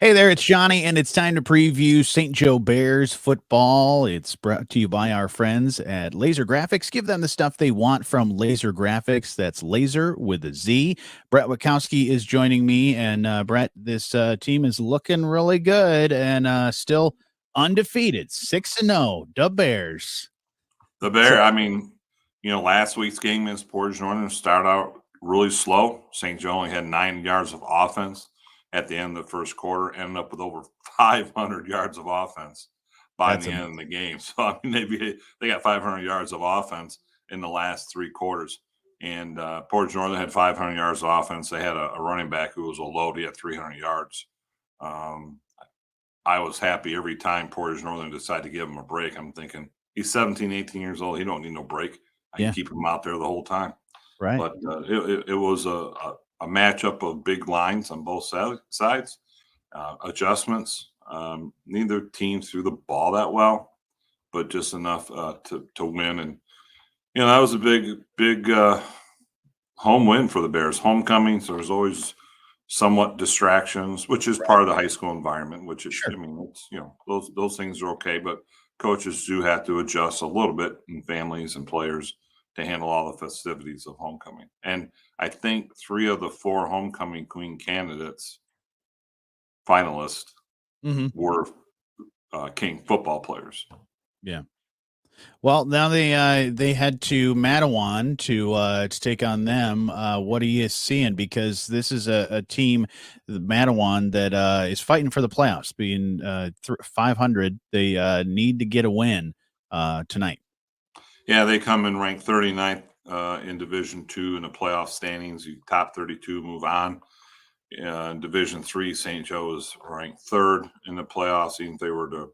Hey there, it's Johnny, and it's time to preview St. Joe Bears football. It's brought to you by our friends at Lazer Graphics. Give them the stuff they want from Lazer Graphics. That's Laser with a Z. Brett Wachowski is joining me, and Brett, this team is looking really good and still undefeated, 6-0. The Bears. The So, Bear, last week's game against Portage Northern started out really slow. St. Joe only had 9 yards of offense at the end of the first quarter, ended up with over 500 yards of offense by that's the end of amazing. the game. So they got 500 yards of offense in the last 3 quarters. And Portage Northern had 500 yards of offense. They had a running back who was a load. He had 300 yards. Um, I was happy every time Portage Northern decided to give him a break. I'm thinking he's 17, 18 years old. He don't need no break. I can Yeah, keep him out there the whole time. right. But it was a matchup of big lines on both sides, adjustments. Neither team threw the ball that well, but just enough to win. And that was a big home win for the Bears. Homecoming, so there's always somewhat distractions, which is Right. part of the high school environment. Which is, Sure. it's those things are okay, but coaches do have to adjust a little bit, and families and players to handle all the festivities of homecoming. And I think 3 of the 4 homecoming queen candidates finalists Hmm. were King football players. Yeah. Well, now they head to Mattawan to take on them. What are you seeing? Because this is a team, the Mattawan, that is fighting for the playoffs, being 500. They need to get a win tonight. Yeah, they come in ranked 39th in Division Two in the playoff standings. You top 32 move on. In Division Three, St. Joe is ranked third in the playoffs. Even if they were to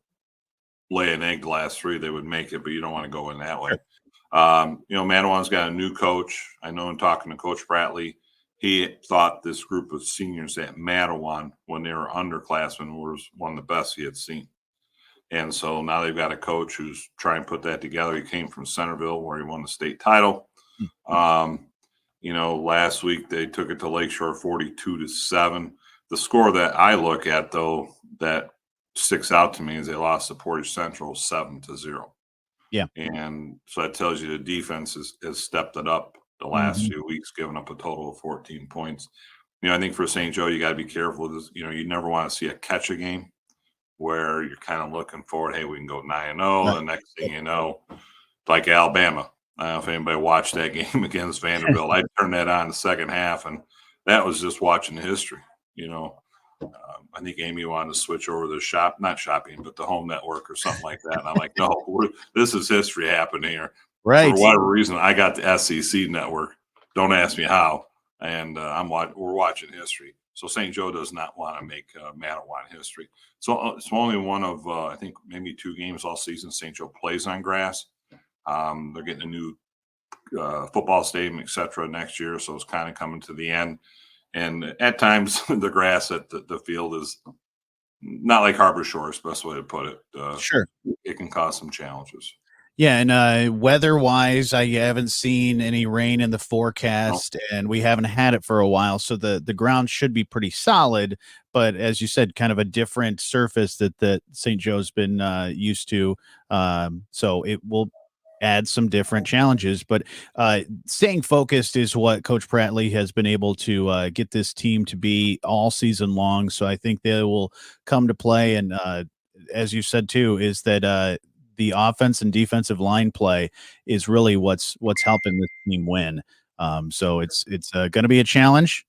lay an egg the last 3, they would make it, but you don't want to go in that way. Sure. Manawan's got a new coach. I know in talking to Coach Bratley, he thought this group of seniors at Mattawan, when they were underclassmen, was one of the best he had seen. And so now they've got a coach who's trying to put that together. He came from Centerville, where he won the state title. Mhm. Um, last week they took it to Lakeshore 42-7. The score that I look at, though, that sticks out to me is they lost to Portage Central 7-0. Yeah. And so that tells you the defense has stepped it up the last Hmm. few weeks, giving up a total of 14 points. I think for St. Joe, you got to be careful with this. You never want to see a catch a game where you're kind of looking forward, hey, we can go 9-0. Right. The next thing you know, like Alabama. I don't know if anybody watched that game against Vanderbilt. I turned that on the second half, and that was just watching history. I think Amy wanted to switch over to not shopping, but the home network or something like that. And I'm like, no, this is history happening here. For Right. whatever reason, I got the SEC network. Don't ask me how. And we're watching history. So St. Joe does not want to make Mattawan history. So it's only one of I think maybe 2 games all season St. Joe plays on grass. They're getting a new football stadium, etc. next year, so it's kind of coming to the end. And at times, the grass at the field is not like Harbor Shores, best way to put it. Sure. It can cause some challenges. Yeah, and weather-wise, I haven't seen any rain in the No. forecast, and we haven't had it for a while, so the ground should be pretty solid. But as you said, kind of a different surface that St. Joe's been used to, so it will add some different challenges. But staying focused is what Coach Pratley has been able to get this team to be all season long. So I think they will come to play, and as you said too, is that the offense and defensive line play is really what's helping this team win. So it's going to be a challenge.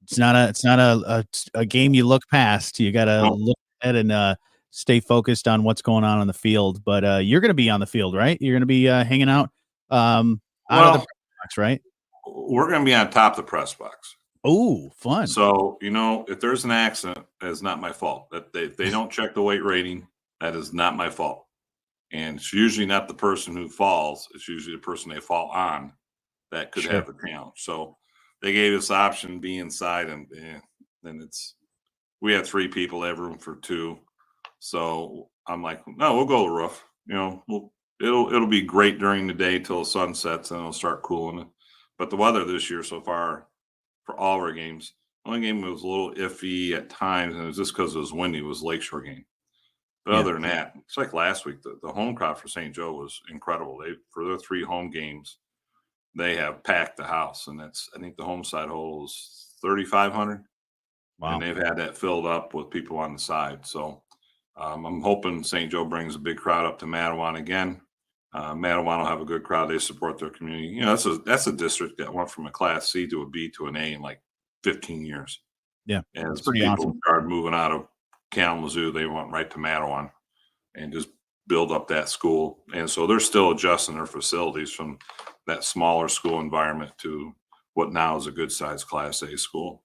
It's not a game you look past. You got to No. look ahead and stay focused on what's going on the field. But you're going to be on the field, right? You're going to be hanging out of the Well, box, right? we're going to be on top of the press box. Oh, fun. So, if there's an accident, it's not my fault. That they don't check the weight rating, that is not my fault. And it's usually not the person who falls, it's usually the person they fall on that could Sure. have a challenge. So they gave us the option be inside, and then we had 3 people, they have room for 2. So I'm like, no, we'll go to the roof. It'll be great during the day till the sun sets, and it'll start cooling. But the weather this year so far for all of our games Only game that was a little iffy at times, and it was just because it was windy. It was Lakeshore game. But Yeah. other than that, it's like last week. The home crowd for St. Joe was incredible. They for their 3 home games, they have packed the house, and that's I think the home side holds 3,500, Wow. and they've had that filled up with people on the side. So I'm hoping St. Joe brings a big crowd up to Mattawan again. Mattawan will have a good crowd. They support their community. You know, that's a district that went from a Class C to a B to an A in like 15 years. Yeah, And that's as pretty people awesome. started moving out of Kalamazoo, they went right to Mattawan and just build up that school. And so they're still adjusting their facilities from that smaller school environment to what now is a good sized Class A school.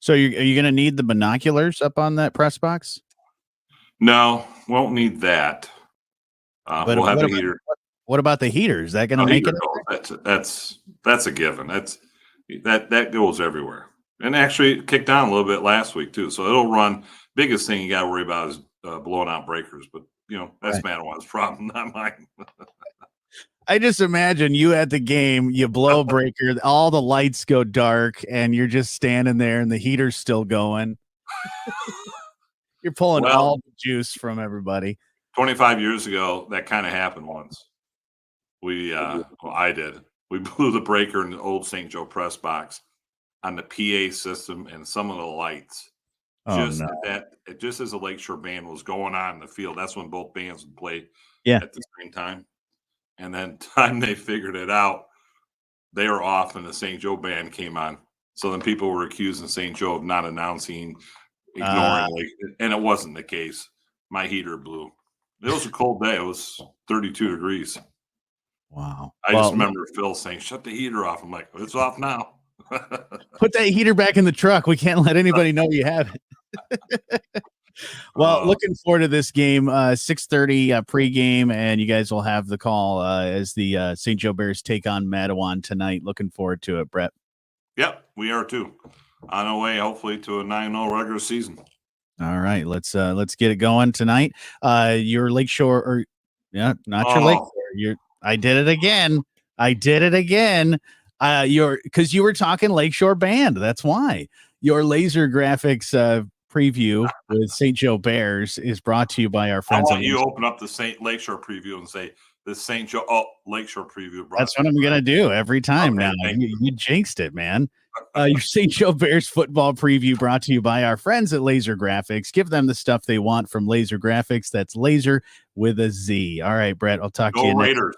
So are you going to need the binoculars up on that press box? No, won't need that. But We'll have what a about, heater. what about the heaters? Is that going to No, make heater it? goes. That's a given. That goes everywhere. And actually it kicked down a little bit last week too. So it'll run. Biggest thing you got to worry about is blowing out breakers. But you know, that's Right. Mattawan's problem, not mine. I just imagine you at the game, you blow breaker, all the lights go dark, and you're just standing there, and the heater's still going. You're pulling Well, all the juice from everybody. 25 years ago, that kind of happened once. I did. We blew the breaker in the old St. Joe press box on the PA system and some of the lights. Oh no. Just as the Lakeshore band was going on in the field, that's when both bands would play Yeah. at the same time. And then time they figured it out, they were off and the St. Joe band came on. So then people were accusing St. Joe of not announcing, ignoring, and it wasn't the case. My heater blew. It was a cold day. It was 32 degrees. Wow. I just remember Phil saying, "Shut the heater off." I'm like, "It's off now." Put that heater back in the truck. We can't let anybody know you have it. Well, looking forward to this game, 6:30 pregame, and you guys will have the call as the St. Joe Bears take on Mattawan tonight. Looking forward to it, Brett. Yep, we are too. On our way, hopefully, to a 9-0 regular season. All right, let's get it going tonight. Your Lakeshore, or not your Lakeshore. I did it again. Because you were talking Lakeshore band. That's why your Lazer Graphics preview with St. Joe Bears is brought to you by our friends. I want you to open up the St. Lakeshore preview and say the St. Joe Lakeshore preview. That's what I'm gonna do every time. Okay, now you jinxed it, man. Your St. Joe Bears football preview brought to you by our friends at Lazer Graphics. Give them the stuff they want from Lazer Graphics. That's Lazer with a Z. All right, Brett. I'll talk to you Raiders.